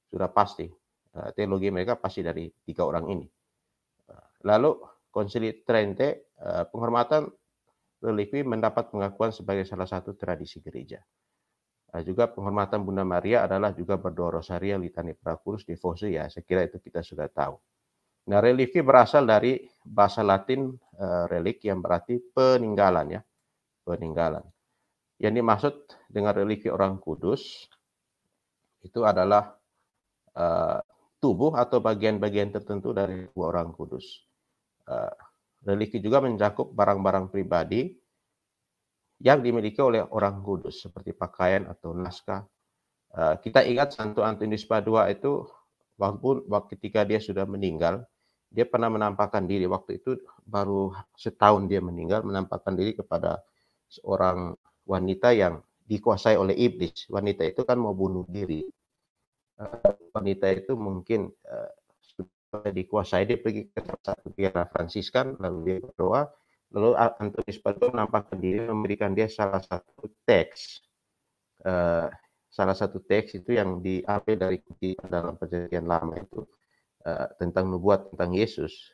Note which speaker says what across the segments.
Speaker 1: sudah pasti. Teologi mereka pasti dari 3 orang ini. Lalu Konsili Trente, penghormatan religi mendapat pengakuan sebagai salah satu tradisi gereja. Juga penghormatan Bunda Maria adalah juga berdoa rosario, litani para kudus, devosi, ya saya kira itu kita sudah tahu. Nah, religi berasal dari bahasa Latin relik yang berarti peninggalan ya, peninggalan. Yang dimaksud dengan religi orang kudus itu adalah tubuh atau bagian-bagian tertentu dari tubuh orang kudus. Religi juga mencakup barang-barang pribadi yang dimiliki oleh orang kudus seperti pakaian atau naskah. Kita ingat Santo Antonius Padua itu walaupun ketika dia sudah meninggal, dia pernah menampakkan diri, waktu itu baru setahun dia meninggal, menampakkan diri kepada seorang wanita yang dikuasai oleh iblis. Wanita itu kan mau bunuh diri. Wanita itu mungkin sudah dikuasai, dia pergi ke satu biara Fransiskan, lalu dia berdoa, lalu Antonius Padua menampakkan diri, memberikan dia salah satu teks. Salah satu teks itu yang diambil dari kutipan dalam Perjanjian Lama itu tentang nubuat tentang Yesus.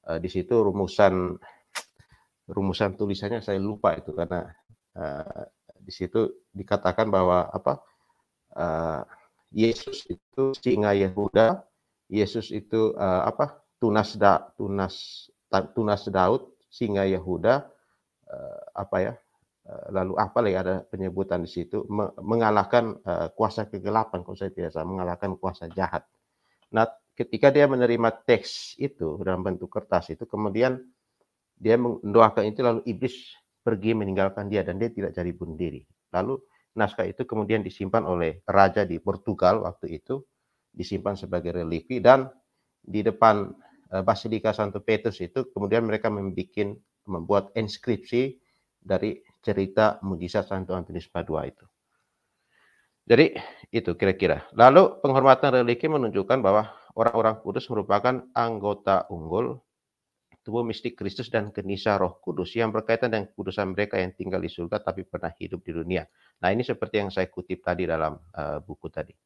Speaker 1: Di situ rumusan tulisannya saya lupa itu karena di situ dikatakan bahwa Yesus itu singa Yehuda, Yesus itu tunas Daud, singa Yehuda, lalu apa lagi ada penyebutan di situ, mengalahkan kuasa kegelapan, kalau saya tidak salah, mengalahkan kuasa jahat. Nah, ketika dia menerima teks itu dalam bentuk kertas itu, kemudian dia mendoakan itu, lalu iblis pergi meninggalkan dia dan dia tidak jadi bunuh diri. Lalu naskah itu kemudian disimpan oleh raja di Portugal waktu itu, disimpan sebagai religi, dan di depan Basilika Santo Petrus itu kemudian mereka membuat inskripsi dari cerita mujizat Santo Antonius Padua itu. Jadi itu kira-kira. Lalu penghormatan religi menunjukkan bahwa orang-orang kudus merupakan anggota unggul tubuh mistik Kristus dan kenisah Roh Kudus yang berkaitan dengan kekudusan mereka yang tinggal di surga tapi pernah hidup di dunia. Nah, ini seperti yang saya kutip tadi dalam buku tadi.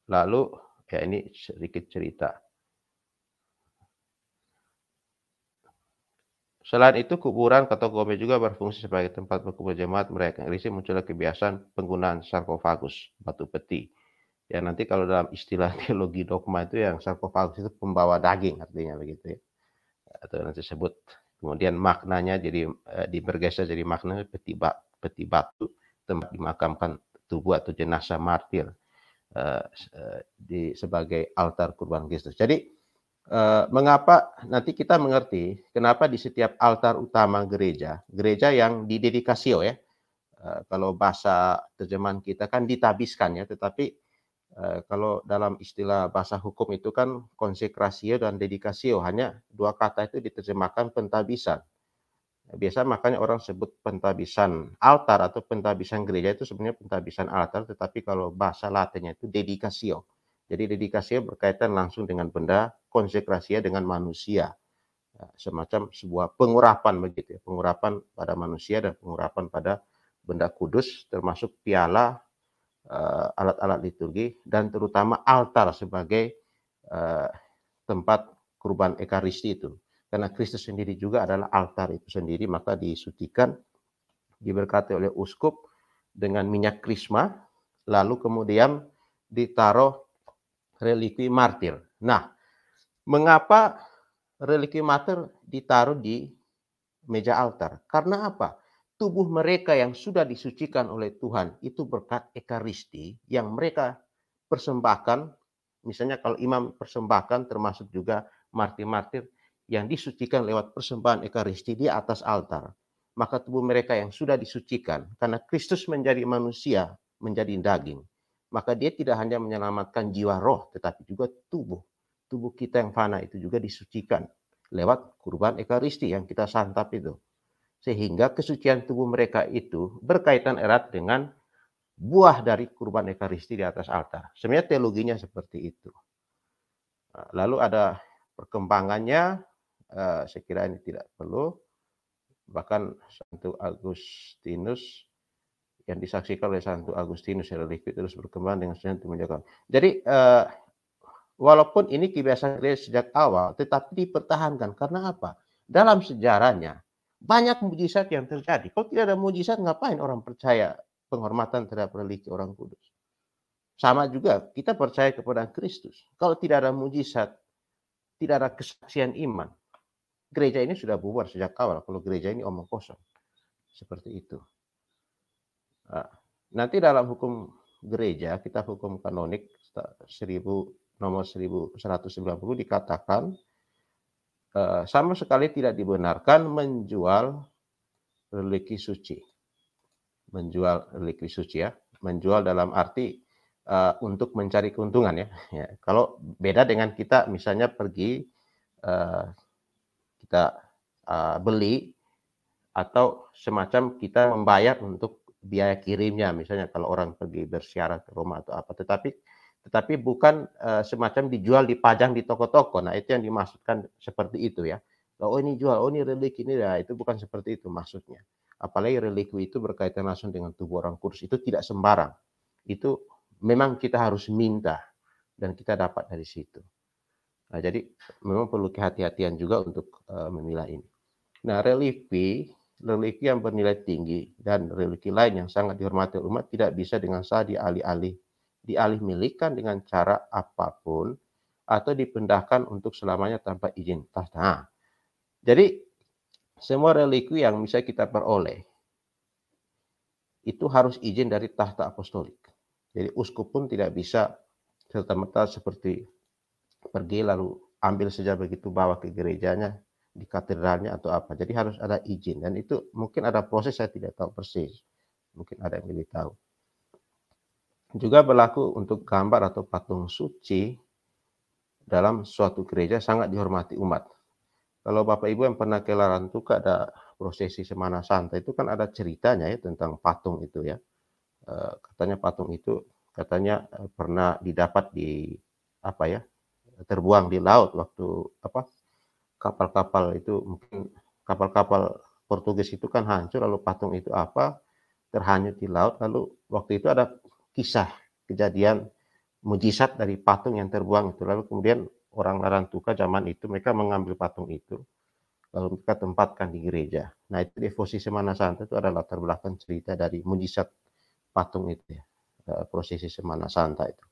Speaker 1: Lalu ya ini sedikit cerita. Selain itu, kuburan katakombe juga berfungsi sebagai tempat berkumpul jemaat mereka. Risi munculnya kebiasaan penggunaan sarkofagus, batu peti. Ya nanti kalau dalam istilah teologi dogma itu yang sarkofagus itu pembawa daging artinya begitu ya. Atau nanti sebut kemudian maknanya jadi bergeser jadi maknanya peti batu, tempat dimakamkan tubuh atau jenazah martir sebagai altar kurban Kristus. Jadi mengapa nanti kita mengerti kenapa di setiap altar utama gereja yang didedikasio ya, kalau bahasa terjemahan kita kan ditabiskan ya, tetapi kalau dalam istilah bahasa hukum itu kan konsekrasio dan dedikasio, hanya dua kata itu diterjemahkan pentabisan. Biasa makanya orang sebut pentabisan altar atau pentabisan gereja itu sebenarnya pentabisan altar, tetapi kalau bahasa Latinnya itu dedikasio. Jadi dedikasio berkaitan langsung dengan benda, konsekrasi dengan manusia. Semacam sebuah pengurapan begitu ya, pengurapan pada manusia dan pengurapan pada benda kudus termasuk piala, alat-alat liturgi dan terutama altar sebagai tempat kurban ekaristi itu. Karena Kristus sendiri juga adalah altar itu sendiri, maka disucikan, diberkati oleh uskup dengan minyak krisma, lalu kemudian ditaruh religi martir. Nah, mengapa religi martir ditaruh di meja altar? Karena apa? Tubuh mereka yang sudah disucikan oleh Tuhan itu berkat ekaristi yang mereka persembahkan. Misalnya kalau imam persembahkan termasuk juga martir-martir yang disucikan lewat persembahan ekaristi di atas altar. Maka tubuh mereka yang sudah disucikan karena Kristus menjadi manusia, menjadi daging. Maka dia tidak hanya menyelamatkan jiwa roh, tetapi juga tubuh. Tubuh kita yang fana itu juga disucikan lewat kurban ekaristi yang kita santap itu. Sehingga kesucian tubuh mereka itu berkaitan erat dengan buah dari kurban ekaristi di atas altar. Sebenarnya teologinya seperti itu. Lalu ada perkembangannya, saya kira ini tidak perlu. Bahkan Santo Agustinus yang disaksikan oleh Santo Agustinus, relikwi terus berkembang dengan sejak menjaga. Jadi walaupun ini kebiasaan gereja sejak awal, tetapi dipertahankan karena apa? Dalam sejarahnya banyak mujizat yang terjadi. Kalau tidak ada mujizat, ngapain orang percaya penghormatan terhadap religi orang kudus? Sama juga kita percaya kepada Kristus. Kalau tidak ada mujizat, tidak ada kesaksian iman, gereja ini sudah bubar sejak awal. Kalau gereja ini omong kosong, seperti itu. Nah, nanti dalam hukum gereja, kitab hukum kanonik nomor 1190 dikatakan sama sekali tidak dibenarkan menjual religi suci. Menjual religi suci ya, menjual dalam arti untuk mencari keuntungan ya. Ya. Kalau beda dengan kita misalnya pergi kita beli atau semacam kita membayar untuk biaya kirimnya, misalnya kalau orang pergi berziarah ke Roma atau apa, tetapi bukan semacam dijual, dipajang di toko-toko. Nah, itu yang dimaksudkan seperti itu ya. Oh ini jual, oh ini religi ini, nah, itu bukan seperti itu maksudnya. Apalagi religi itu berkaitan langsung dengan tubuh orang kudus, itu tidak sembarang. Itu memang kita harus minta dan kita dapat dari situ. Nah, jadi memang perlu kehati-hatian juga untuk memilah ini. Nah, religi yang bernilai tinggi dan religi lain yang sangat dihormati umat tidak bisa dengan sah dialih-milihkan dengan cara apapun atau dipindahkan untuk selamanya tanpa izin tahta. Nah, jadi semua religi yang bisa kita peroleh itu harus izin dari tahta apostolik. Jadi uskup pun tidak bisa serta-merta seperti pergi lalu ambil saja begitu bawa ke gerejanya, di katedralnya atau apa. Jadi harus ada izin dan itu mungkin ada proses, saya tidak tahu persis. Mungkin ada yang lebih tahu. Juga berlaku untuk gambar atau patung suci dalam suatu gereja sangat dihormati umat. Kalau Bapak Ibu yang pernah ke Larantuka ada prosesi Semana Santa itu kan ada ceritanya ya tentang patung itu ya. Katanya patung itu pernah didapat di apa ya, terbuang di laut waktu apa, kapal-kapal itu mungkin kapal-kapal Portugis itu kan hancur, lalu patung itu terhanyut di laut, lalu waktu itu ada kisah kejadian mujizat dari patung yang terbuang itu, lalu kemudian orang Larantuka zaman itu mereka mengambil patung itu lalu mereka tempatkan di gereja. Nah, itu devosi Semana Santa itu adalah latar belakang cerita dari mujizat patung itu ya, prosesi Semana Santa itu.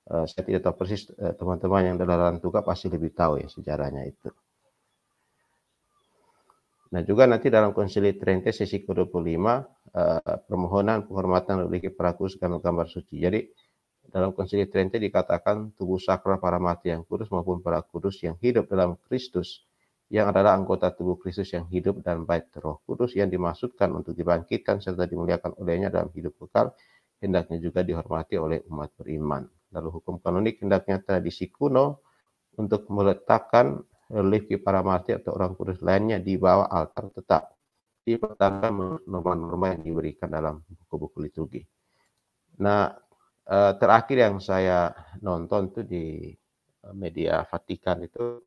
Speaker 1: Saya tidak tahu persis, teman-teman yang dari Larantuka pasti lebih tahu ya sejarahnya itu. Nah, juga nanti dalam Konsili Trente sesi ke-25 permohonan penghormatan religi para kudus dan gambar suci. Jadi dalam Konsili Trente dikatakan tubuh sakral para mati yang kudus maupun para kudus yang hidup dalam Kristus yang adalah anggota tubuh Kristus yang hidup dan baik Roh Kudus yang dimaksudkan untuk dibangkitkan serta dimuliakan olehnya dalam hidup kekal hendaknya juga dihormati oleh umat beriman. Lalu hukum kanonik hendaknya tradisi kuno untuk meletakkan religi para martir atau orang kudus lainnya di bawah altar tetap dipertahankan norma-norma yang diberikan dalam buku-buku liturgi. Nah, terakhir yang saya nonton itu di media Vatikan itu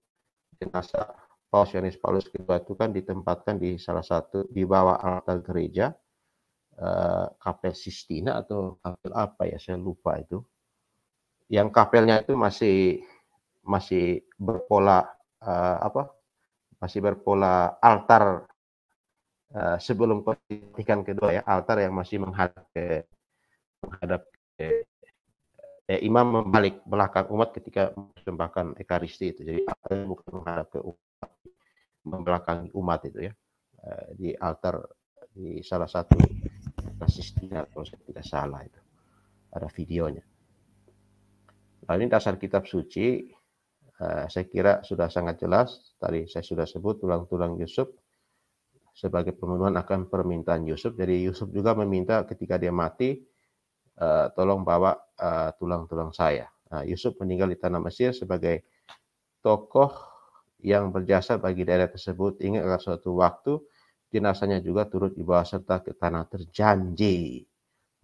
Speaker 1: jenazah Paus Yohanes Paulus kedua itu kan ditempatkan di salah satu di bawah altar gereja, Kapel Sistina atau kapel apa ya saya lupa itu. Yang kapelnya itu masih berpola masih berpola altar sebelum Vatikan kedua ya, altar yang masih menghadap ke imam membalik belakang umat ketika mempersembahkan ekaristi itu. Jadi altarnya bukan menghadap ke umat, membelakangi umat itu ya, di altar di salah satu Sistina kalau saya tidak salah itu ada videonya. Lalu ini dasar kitab suci. Saya kira sudah sangat jelas. Tadi saya sudah sebut tulang-tulang Yusuf sebagai pemenuhan akan permintaan Yusuf. Jadi Yusuf juga meminta ketika dia mati, tolong bawa tulang-tulang saya. Nah, Yusuf meninggal di tanah Mesir sebagai tokoh yang berjasa bagi daerah tersebut. Ingat akan suatu waktu jenazahnya juga turut dibawa serta ke tanah terjanji.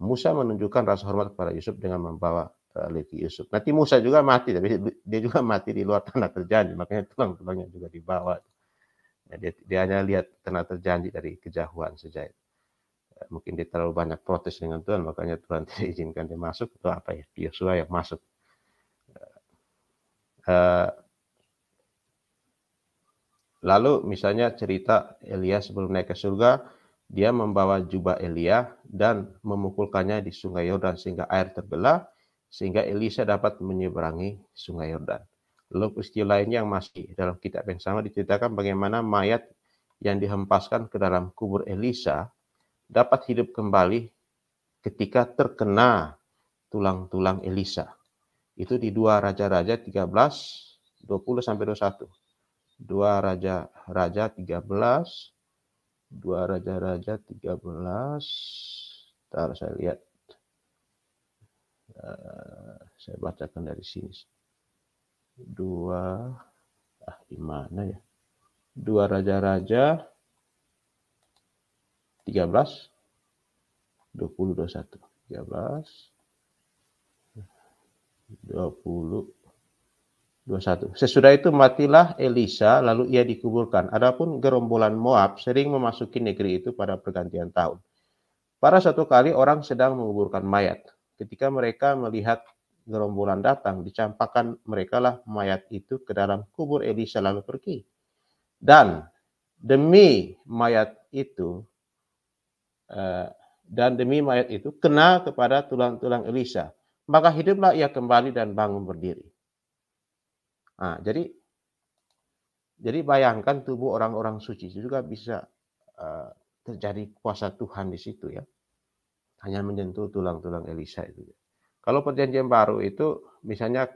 Speaker 1: Musa menunjukkan rasa hormat kepada Yusuf dengan membawa religi Yusuf. Nanti Musa juga mati, tapi dia juga mati di luar tanah terjanji, makanya tulang-tulangnya juga dibawa. Ya, dia hanya lihat tanah terjanji dari kejauhan saja. mungkin dia terlalu banyak protes dengan Tuhan, makanya Tuhan tidak izinkan dia masuk, atau apa ya, Yosua yang masuk. Lalu misalnya cerita Elia sebelum naik ke surga, dia membawa jubah Elia dan memukulkannya di sungai Yordan sehingga air terbelah, sehingga Elisa dapat menyeberangi sungai Yordan. Lalu peristiwa lainnya yang masih dalam kitab yang sama diceritakan bagaimana mayat yang dihempaskan ke dalam kubur Elisa dapat hidup kembali ketika terkena tulang-tulang Elisa. Itu di 2 Raja-Raja 13, 20-21. 2 Raja-Raja 13, 2 Raja-Raja 13, ntar saya lihat, saya bacakan dari sini. 2, di mana ya? 2 Raja-Raja 13, 20, 21, 13, 20, 21. Sesudah itu matilah Elisa, lalu ia dikuburkan. Adapun gerombolan Moab sering memasuki negeri itu pada pergantian tahun. Pada suatu kali orang sedang menguburkan mayat. Ketika mereka melihat gerombolan datang, dicampakkan merekalah mayat itu ke dalam kubur Elisa lalu pergi. Dan demi mayat itu kena kepada tulang-tulang Elisa, maka hiduplah ia kembali dan bangun berdiri. Nah, jadi bayangkan tubuh orang-orang suci itu juga bisa terjadi kuasa Tuhan di situ ya. Hanya menyentuh tulang-tulang Elisa itu. Kalau perjanjian baru itu misalnya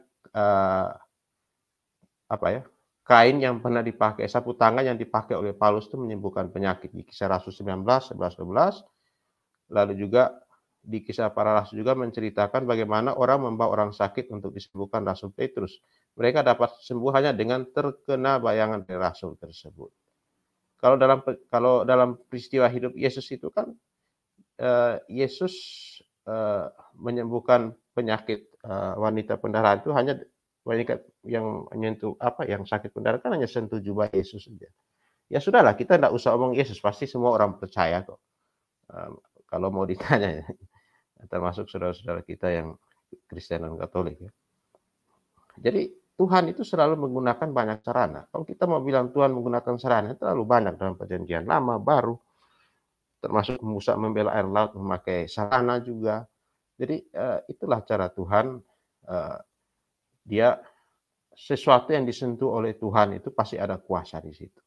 Speaker 1: kain yang pernah dipakai, sapu tangan yang dipakai oleh Paulus itu menyembuhkan penyakit di Kisah Rasul 19, 11-12. Lalu juga di Kisah Para Rasul juga menceritakan bagaimana orang membawa orang sakit untuk disembuhkan Rasul Petrus. Mereka dapat sembuh hanya dengan terkena bayangan dari Rasul tersebut. Kalau dalam peristiwa hidup Yesus itu kan Yesus menyembuhkan penyakit wanita pendarahan itu hanya wanita yang menyentuh yang sakit pendarahan kan hanya sentuh jubah Yesus saja. Ya sudahlah, kita tidak usah omong Yesus, pasti semua orang percaya kok. Kalau mau ditanya, termasuk saudara-saudara kita yang Kristen dan Katolik ya. Jadi Tuhan itu selalu menggunakan banyak sarana. Kalau kita mau bilang Tuhan menggunakan sarana, terlalu banyak dalam perjanjian lama, baru. Termasuk Musa membela air laut memakai sarana juga. Jadi itulah cara Tuhan. Dia sesuatu yang disentuh oleh Tuhan itu pasti ada kuasa di situ.